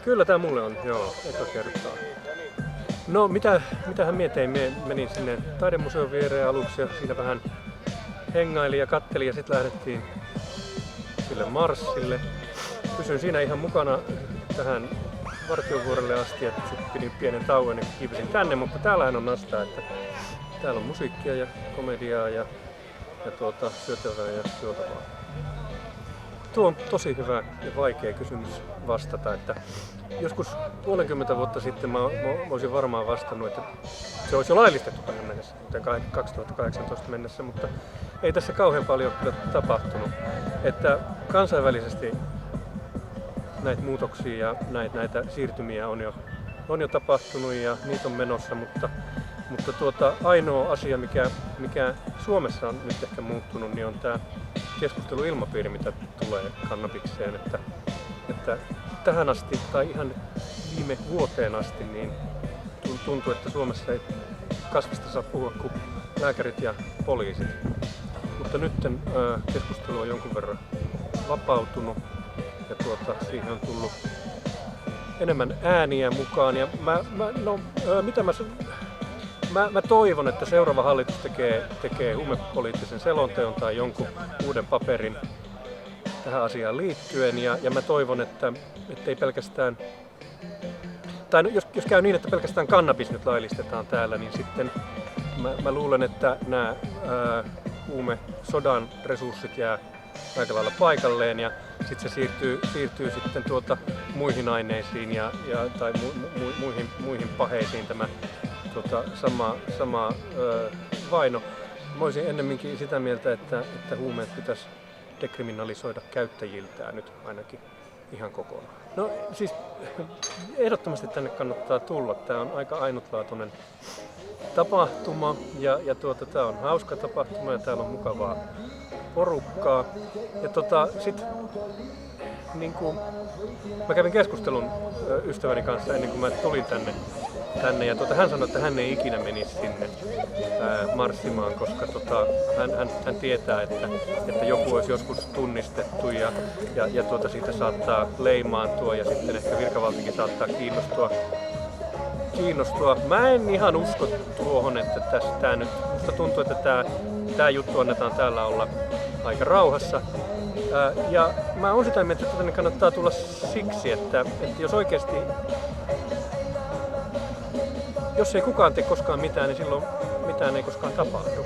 Kyllä tää mulle on, joo, eka kertaa. No mitähän mietin, menin sinne taidemuseon viereen aluksi ja siinä vähän hengailin ja kattelin ja sitten lähdettiin sille marssille. Pysyin siinä ihan mukana tähän Vartiovuorelle asti ja sitten pidin pienen tauon ja kiipesin tänne, mutta täällähän on nastaa, että täällä on musiikkia ja komediaa ja syötävää ja juotavaa. Tuo on tosi hyvä ja vaikea kysymys vastata, että joskus puolenkymmentä vuotta sitten mä olisin varmaan vastannut, että se olisi jo laillistettu tähän mennessä, 2018 mennessä, mutta ei tässä kauhean paljon kyllä tapahtunut. Että kansainvälisesti näitä muutoksia ja näitä siirtymiä on jo tapahtunut ja niitä on menossa, mutta ainoa asia, mikä Suomessa on nyt ehkä muuttunut, niin on tämä keskusteluilmapiiri, mitä tulee kannabikseen. Että tähän asti tai ihan viime vuoteen asti niin tuntuu, että Suomessa ei kasvista saa puhua kuin lääkärit ja poliisit. Mutta nyt keskustelu on jonkun verran vapautunut ja siihen on tullut enemmän ääniä mukaan. Ja mä toivon, että seuraava hallitus tekee huumepoliittisen selonteon tai jonkun uuden paperin tähän asiaan liittyen. Ja mä toivon, että ei pelkästään, tai jos käy niin, että pelkästään kannabis nyt laillistetaan täällä, niin sitten mä luulen, että nämä huumesodan resurssit jää aika lailla paikalleen ja sitten se siirtyy sitten muihin aineisiin tai muihin paheisiin tämä sama vaino. Mä olisin ennemminkin sitä mieltä, että huumeet pitäisi dekriminalisoida käyttäjiltään nyt ainakin ihan kokonaan. No siis ehdottomasti tänne kannattaa tulla. Tää on aika ainutlaatuinen tapahtuma ja tää on hauska tapahtuma ja täällä on mukavaa porukkaa. Ja sit mä kävin keskustelun ystäväni kanssa ennen kuin mä tulin tänne ja hän sanoi, että hän ei ikinä menisi sinne marssimaan, koska hän tietää, että joku olisi joskus tunnistettu ja siitä saattaa leimaantua ja sitten ehkä virkavaltikin saattaa kiinnostua. Mä en ihan usko tuohon, että tää nyt, musta tuntuu, että tää juttu annetaan täällä olla aika rauhassa. Ja mä oon sitä mieltä, että tänne kannattaa tulla siksi, että jos oikeasti, jos ei kukaan tee koskaan mitään, niin silloin mitään ei koskaan tapahdu.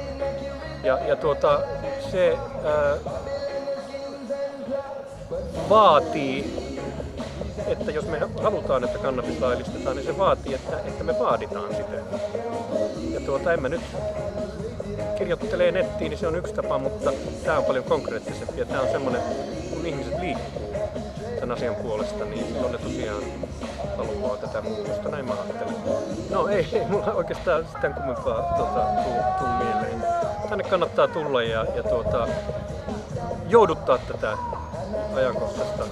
Se vaatii, että jos me halutaan, että kannabis laillistetaan, niin se vaatii, että me vaaditaan sitä. Ja en mä nyt kirjoittelee nettiin, niin se on yksi tapa, mutta tämä on paljon konkreettisempi ja tämä on semmoinen, kun ihmiset liikkuu sen asian puolesta, niin silloin ne tosiaan haluaa tätä muutosta, näin mä ajattelen. No ei mulla oikeastaan sitä kummempaa tuu mieleen. Tänne kannattaa tulla ja jouduttaa tätä ajankohtaista